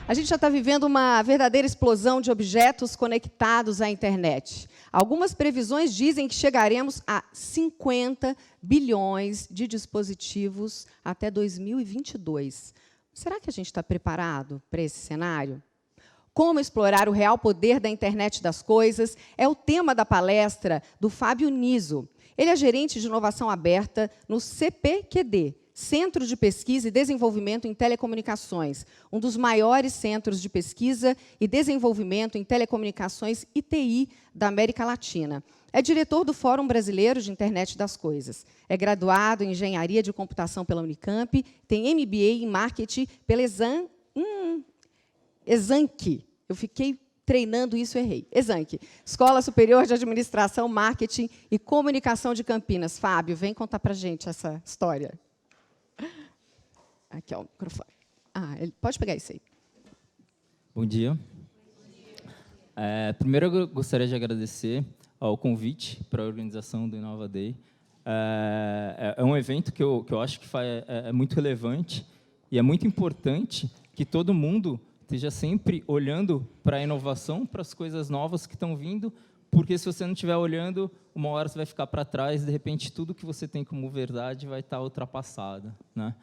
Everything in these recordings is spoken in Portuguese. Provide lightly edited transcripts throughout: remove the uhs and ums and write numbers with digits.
A gente já está vivendo uma verdadeira explosão de objetos conectados à internet. Algumas previsões dizem que chegaremos a 50 bilhões de dispositivos até 2022. Será que a gente está preparado para esse cenário? Como explorar o real poder da internet das coisas é o tema da palestra do Fábio Niso. Ele é gerente de inovação aberta no CPQD, Centro de Pesquisa e Desenvolvimento em Telecomunicações, um dos maiores centros de pesquisa e desenvolvimento em telecomunicações e TI da América Latina. É diretor do Fórum Brasileiro de Internet das Coisas. É graduado em Engenharia de Computação pela Unicamp, tem MBA em Marketing pela Exanc. Eu fiquei treinando isso, errei. Exanc, Escola Superior de Administração, Marketing e Comunicação de Campinas. Fábio, vem contar para a gente essa história. Aqui, ó, o microfone. Ele pode pegar isso aí. Bom dia. Primeiro, eu gostaria de agradecer ao convite para a organização do Inova Day. É um evento que eu acho que é muito relevante e é muito importante que todo mundo esteja sempre olhando para a inovação, para as coisas novas que estão vindo, porque se você não estiver olhando, uma hora você vai ficar para trás, de repente tudo que você tem como verdade vai estar ultrapassado, né?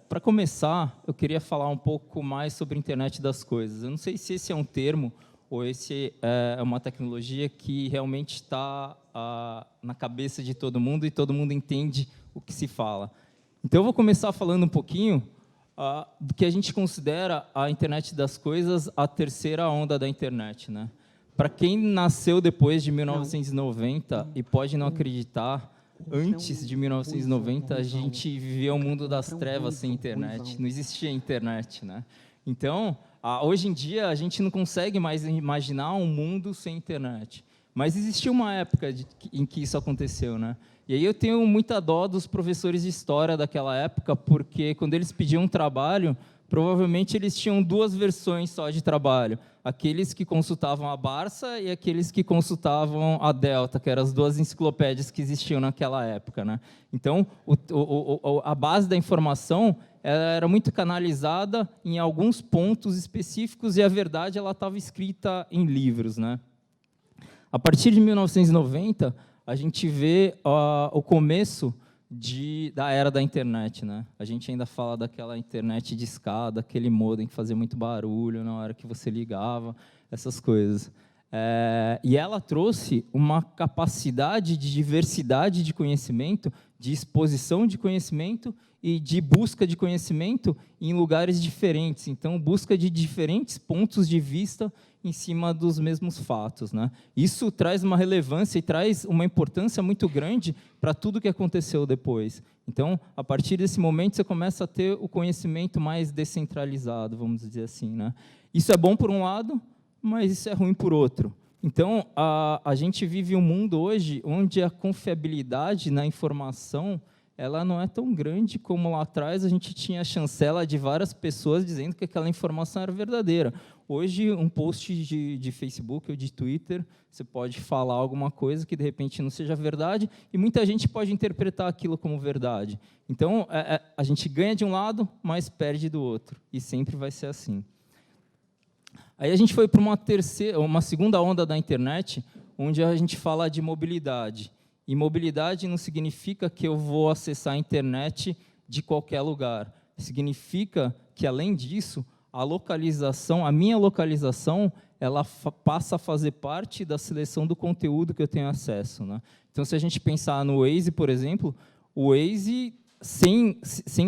Para começar, eu queria falar um pouco mais sobre a internet das coisas. Eu não sei se esse é um termo ou esse é uma tecnologia que realmente está na cabeça de todo mundo e todo mundo entende o que se fala. Então, eu vou começar falando um pouquinho do que a gente considera a internet das coisas, a terceira onda da internet, né? Para quem nasceu depois de 1990 e pode não acreditar, antes de 1990, a gente vivia um mundo das trevas sem internet. Não existia internet, né? Então, hoje em dia, a gente não consegue mais imaginar um mundo sem internet. Mas existiu uma época em que isso aconteceu, né? E aí eu tenho muita dó dos professores de história daquela época, porque quando eles pediam um trabalho, provavelmente eles tinham duas versões só de trabalho. Aqueles que consultavam a Barça e aqueles que consultavam a Delta, que eram as duas enciclopédias que existiam naquela época, né? Então, a base da informação era muito canalizada em alguns pontos específicos e a verdade estava escrita em livros, né? A partir de 1990, a gente vê o começo da era da internet, né? A gente ainda fala daquela internet de escada, aquele modem que fazia muito barulho na hora que você ligava, essas coisas. E ela trouxe uma capacidade de diversidade de conhecimento, de exposição de conhecimento e de busca de conhecimento em lugares diferentes. Então, busca de diferentes pontos de vista em cima dos mesmos fatos, né? Isso traz uma relevância e traz uma importância muito grande para tudo que aconteceu depois. Então, a partir desse momento, você começa a ter o conhecimento mais descentralizado, vamos dizer assim, né? Isso é bom por um lado, mas isso é ruim por outro. Então, a gente vive um mundo hoje onde a confiabilidade na informação ela não é tão grande como lá atrás a gente tinha a chancela de várias pessoas dizendo que aquela informação era verdadeira. Hoje, um post de Facebook ou de Twitter, você pode falar alguma coisa que, de repente, não seja verdade, e muita gente pode interpretar aquilo como verdade. Então, a gente ganha de um lado, mas perde do outro, e sempre vai ser assim. Aí a gente foi para uma segunda onda da internet, onde a gente fala de mobilidade. E mobilidade não significa que eu vou acessar a internet de qualquer lugar. Significa que, além disso, a minha localização, ela passa a fazer parte da seleção do conteúdo que eu tenho acesso, né? Então, se a gente pensar no Waze, por exemplo, o Waze, sem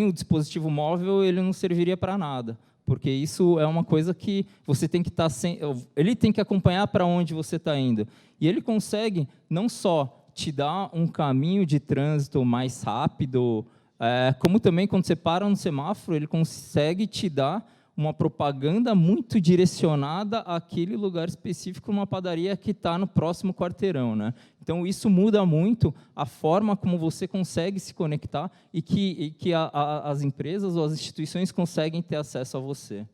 o dispositivo móvel, ele não serviria para nada, porque isso é uma coisa que você tem que estar ele tem que acompanhar para onde você está indo. E ele consegue não só te dar um caminho de trânsito mais rápido, como também, quando você para no semáforo, ele consegue te dar uma propaganda muito direcionada àquele lugar específico, uma padaria que está no próximo quarteirão, né? Então, isso muda muito a forma como você consegue se conectar e que as empresas ou as instituições conseguem ter acesso a você.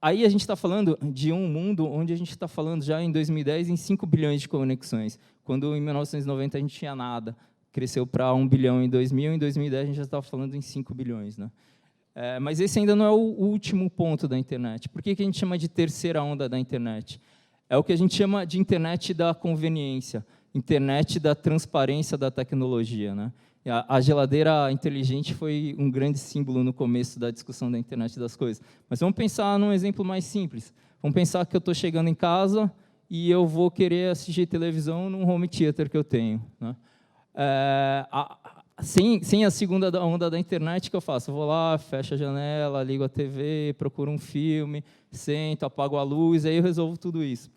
Aí a gente está falando de um mundo onde a gente está falando já em 2010 em 5 bilhões de conexões, quando em 1990 a gente tinha nada. cresceu para 1 bilhão em 2000, em 2010 a gente já estava falando em 5 bilhões. Né? Mas esse ainda não é o último ponto da internet. Por que a gente chama de terceira onda da internet? É o que a gente chama de internet da conveniência, internet da transparência da tecnologia. Né? A geladeira inteligente foi um grande símbolo no começo da discussão da internet das coisas. Mas vamos pensar num exemplo mais simples. Vamos pensar que eu estou chegando em casa e eu vou querer assistir televisão num home theater que eu tenho. Né? Sem a segunda onda da internet, que eu faço? Eu vou lá, fecho a janela, ligo a TV, procuro um filme, sento, apago a luz, aí eu resolvo tudo isso.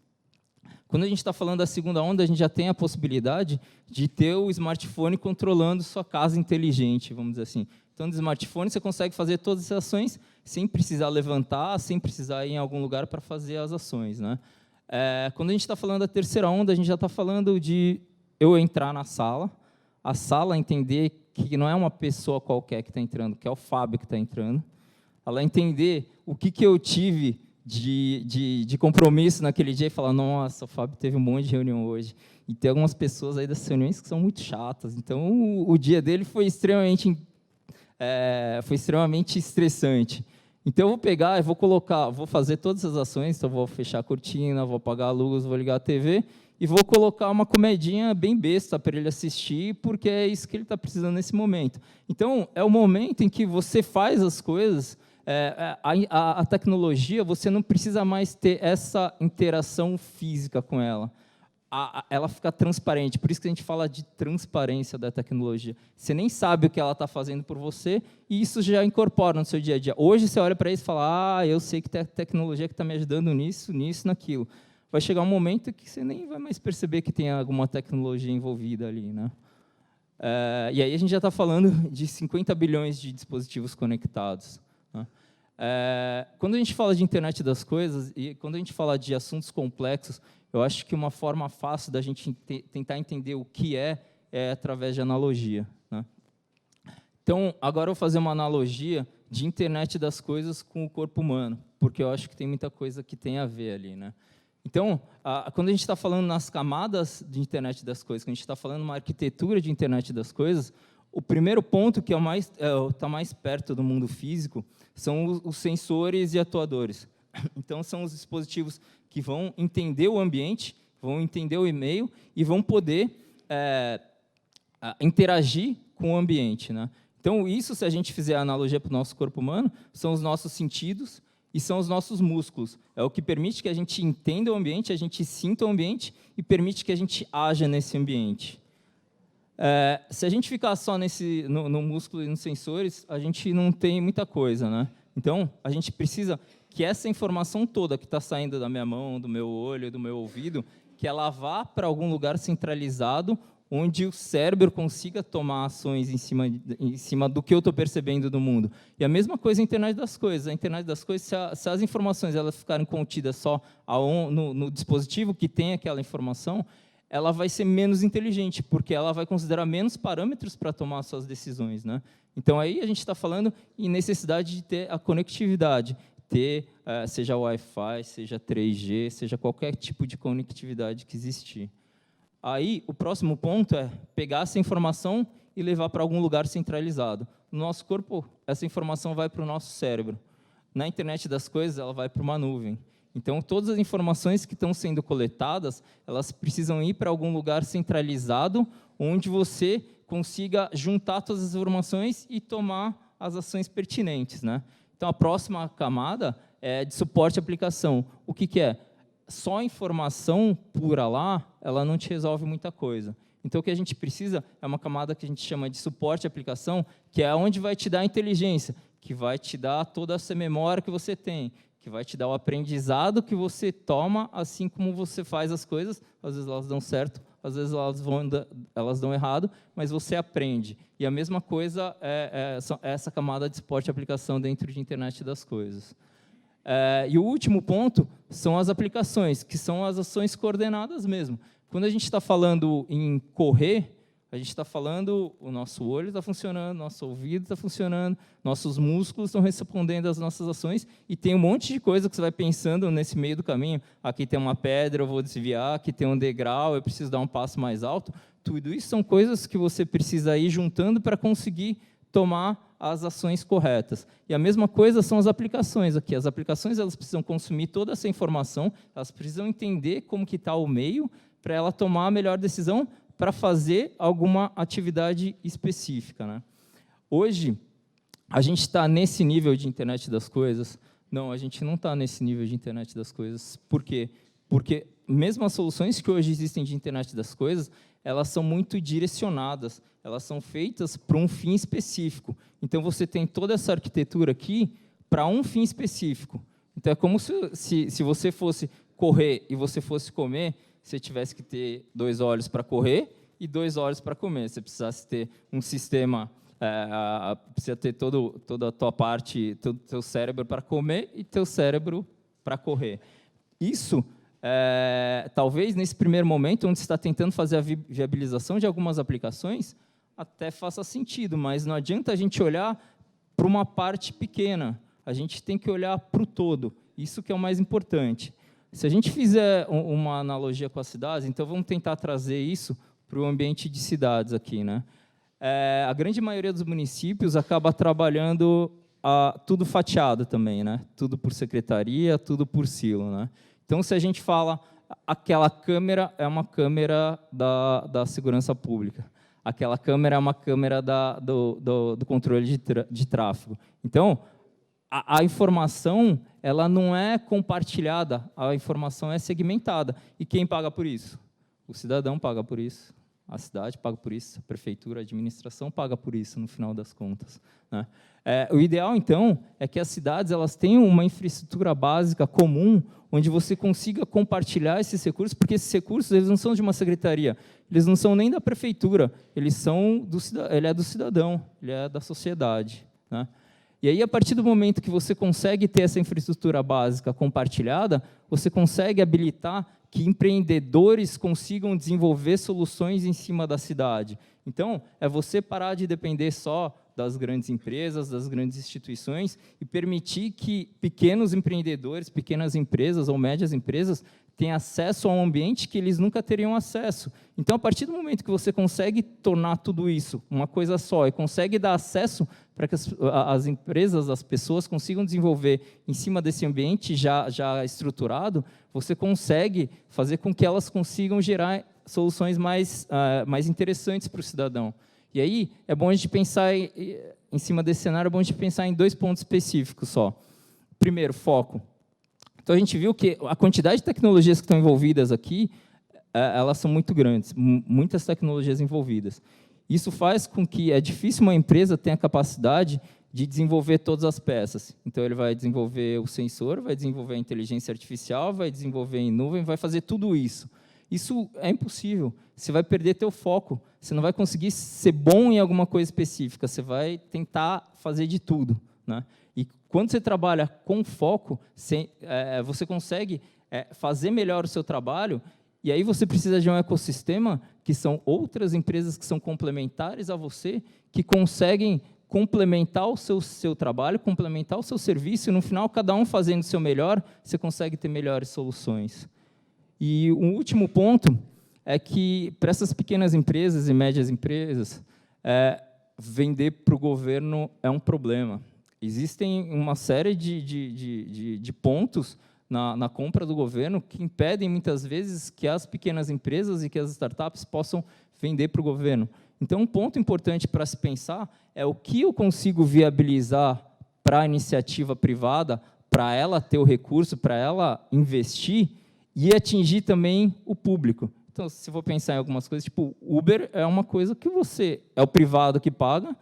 Quando a gente está falando da segunda onda, a gente já tem a possibilidade de ter o smartphone controlando sua casa inteligente, vamos dizer assim. Então, no smartphone, você consegue fazer todas as ações sem precisar levantar, sem precisar ir em algum lugar para fazer as ações. Né? Quando a gente está falando da terceira onda, a gente já está falando de eu entrar na sala, a sala entender que não é uma pessoa qualquer que está entrando, que é o Fábio que está entrando, ela entender o que eu tive de compromisso naquele dia e falar, nossa, o Fábio teve um monte de reunião hoje. E tem algumas pessoas aí das reuniões que são muito chatas. Então, o dia dele foi extremamente estressante. Então, eu vou pegar e vou fazer todas as ações, então vou fechar a cortina, vou apagar a luz, vou ligar a TV e vou colocar uma comedinha bem besta para ele assistir, porque é isso que ele está precisando nesse momento. Então, é o momento em que você faz as coisas. A tecnologia, você não precisa mais ter essa interação física com ela. Ela fica transparente, por isso que a gente fala de transparência da tecnologia. Você nem sabe o que ela está fazendo por você, e isso já incorpora no seu dia a dia. Hoje, você olha para isso e fala, eu sei que tem a tecnologia que está me ajudando nisso, naquilo. Vai chegar um momento que você nem vai mais perceber que tem alguma tecnologia envolvida ali. Né? E aí a gente já está falando de 50 bilhões de dispositivos conectados. Quando a gente fala de internet das coisas e quando a gente fala de assuntos complexos, eu acho que uma forma fácil da gente tentar entender o que é através de analogia. Né? Então, agora eu vou fazer uma analogia de internet das coisas com o corpo humano, porque eu acho que tem muita coisa que tem a ver ali. Né? Então, quando a gente está falando nas camadas de internet das coisas, quando a gente está falando uma arquitetura de internet das coisas, o primeiro ponto, que está mais perto do mundo físico, são os sensores e atuadores. Então, são os dispositivos que vão entender o ambiente, vão entender o e-mail e vão poder interagir com o ambiente. Né? Então, isso, se a gente fizer a analogia para o nosso corpo humano, são os nossos sentidos e são os nossos músculos. É o que permite que a gente entenda o ambiente, a gente sinta o ambiente e permite que a gente haja nesse ambiente. Se a gente ficar só no músculo e nos sensores, a gente não tem muita coisa. Né? Então, a gente precisa que essa informação toda que está saindo da minha mão, do meu olho, do meu ouvido, que ela vá para algum lugar centralizado, onde o cérebro consiga tomar ações em cima do que eu estou percebendo do mundo. E a mesma coisa a internet das coisas. A internet das coisas, se as informações elas ficarem contidas só no dispositivo que tem aquela informação, ela vai ser menos inteligente, porque ela vai considerar menos parâmetros para tomar suas decisões. Né? Então, aí a gente está falando em necessidade de ter a conectividade, seja Wi-Fi, seja 3G, seja qualquer tipo de conectividade que existir. Aí, o próximo ponto é pegar essa informação e levar para algum lugar centralizado. No nosso corpo, essa informação vai para o nosso cérebro. Na internet das coisas, ela vai para uma nuvem. Então, todas as informações que estão sendo coletadas, elas precisam ir para algum lugar centralizado, onde você consiga juntar todas as informações e tomar as ações pertinentes. Né? Então, a próxima camada é de suporte à aplicação. O que é? Só a informação pura lá, ela não te resolve muita coisa. Então, o que a gente precisa é uma camada que a gente chama de suporte à aplicação, que é onde vai te dar a inteligência, que vai te dar toda essa memória que você tem, que vai te dar o aprendizado que você toma, assim como você faz as coisas. Às vezes elas dão certo, às vezes elas dão errado, mas você aprende. E a mesma coisa é essa camada de suporte à aplicação dentro de internet das coisas. E o último ponto são as aplicações, que são as ações coordenadas mesmo. Quando a gente está falando em correr, A gente está falando, o nosso olho está funcionando, nosso ouvido está funcionando, nossos músculos estão respondendo às nossas ações, e tem um monte de coisa que você vai pensando nesse meio do caminho. Aqui tem uma pedra, eu vou desviar, aqui tem um degrau, eu preciso dar um passo mais alto. Tudo isso são coisas que você precisa ir juntando para conseguir tomar as ações corretas. E a mesma coisa são as aplicações aqui. As aplicações, elas precisam consumir toda essa informação, elas precisam entender como que está o meio para ela tomar a melhor decisão para fazer alguma atividade específica, né? Hoje, a gente está nesse nível de internet das coisas? Não, a gente não está nesse nível de internet das coisas. Por quê? Porque mesmo as soluções que hoje existem de internet das coisas, elas são muito direcionadas, elas são feitas para um fim específico. Então, você tem toda essa arquitetura aqui para um fim específico. Então, é como se você fosse correr e você fosse comer, você tivesse que ter 2 olhos para correr e 2 olhos para comer. Você precisasse ter um sistema, precisa ter toda a tua parte, todo o teu cérebro para comer e teu cérebro para correr. Isso, talvez, nesse primeiro momento, onde você está tentando fazer a viabilização de algumas aplicações, até faça sentido, mas não adianta a gente olhar para uma parte pequena. A gente tem que olhar para o todo. Isso que é o mais importante. Se a gente fizer uma analogia com as cidades, então vamos tentar trazer isso para o ambiente de cidades aqui, né? A grande maioria dos municípios acaba trabalhando tudo fatiado também, né? Tudo por secretaria, tudo por silo, né? Então, se a gente fala, aquela câmera é uma câmera da segurança pública, aquela câmera é uma câmera do controle de tráfego. Então, a informação, ela não é compartilhada, a informação é segmentada. E quem paga por isso? O cidadão paga por isso, a cidade paga por isso, a prefeitura, a administração paga por isso, no final das contas, né? O ideal, então, é que as cidades elas tenham uma infraestrutura básica comum, onde você consiga compartilhar esses recursos, porque esses recursos eles não são de uma secretaria, eles não são nem da prefeitura, ele é do cidadão, ele é da sociedade, né? E aí, a partir do momento que você consegue ter essa infraestrutura básica compartilhada, você consegue habilitar que empreendedores consigam desenvolver soluções em cima da cidade. Então, é você parar de depender só das grandes empresas, das grandes instituições, e permitir que pequenos empreendedores, pequenas empresas ou médias empresas tenham acesso a um ambiente que eles nunca teriam acesso. Então, a partir do momento que você consegue tornar tudo isso uma coisa só e consegue dar acesso para que as empresas, as pessoas consigam desenvolver em cima desse ambiente já estruturado, você consegue fazer com que elas consigam gerar soluções mais interessantes para o cidadão. E aí, é bom a gente pensar, em cima desse cenário, é bom a gente pensar em 2 pontos específicos só. Primeiro, foco. Então, a gente viu que a quantidade de tecnologias que estão envolvidas aqui, elas são muito grandes, muitas tecnologias envolvidas. Isso faz com que é difícil uma empresa tenha a capacidade de desenvolver todas as peças. Então, ele vai desenvolver o sensor, vai desenvolver a inteligência artificial, vai desenvolver em nuvem, vai fazer tudo isso. Isso é impossível. Você vai perder teu foco. Você não vai conseguir ser bom em alguma coisa específica. Você vai tentar fazer de tudo, né? E quando você trabalha com foco, você consegue fazer melhor o seu trabalho. E aí você precisa de um ecossistema que são outras empresas que são complementares a você, que conseguem complementar o seu trabalho, complementar o seu serviço, e no final, cada um fazendo o seu melhor, você consegue ter melhores soluções. E o último ponto é que, para essas pequenas empresas e médias empresas, vender para o governo é um problema. Existem uma série de pontos na compra do governo que impedem, muitas vezes, que as pequenas empresas e que as startups possam vender para o governo. Então, um ponto importante para se pensar é o que eu consigo viabilizar para a iniciativa privada, para ela ter o recurso, para ela investir, e atingir também o público. Então, se eu for pensar em algumas coisas, tipo, Uber é uma coisa que é o privado que paga,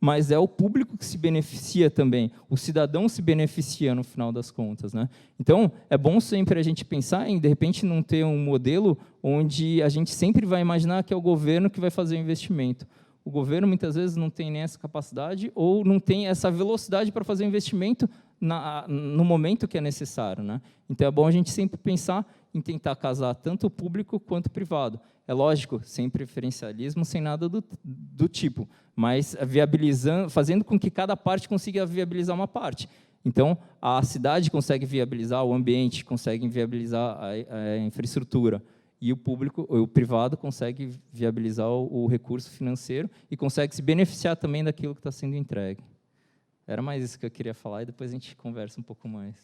mas é o público que se beneficia também. O cidadão se beneficia no final das contas, né? Então, é bom sempre a gente pensar em, de repente, não ter um modelo onde a gente sempre vai imaginar que é o governo que vai fazer o investimento. O governo, muitas vezes, não tem nem essa capacidade ou não tem essa velocidade para fazer o investimento no momento que é necessário, né? Então, é bom a gente sempre pensar em tentar casar tanto o público quanto o privado. É lógico, sem preferencialismo, sem nada do tipo, mas fazendo com que cada parte consiga viabilizar uma parte. Então, a cidade consegue viabilizar o ambiente, consegue viabilizar a infraestrutura, e o privado consegue viabilizar o recurso financeiro e consegue se beneficiar também daquilo que está sendo entregue. Era mais isso que eu queria falar, e depois a gente conversa um pouco mais.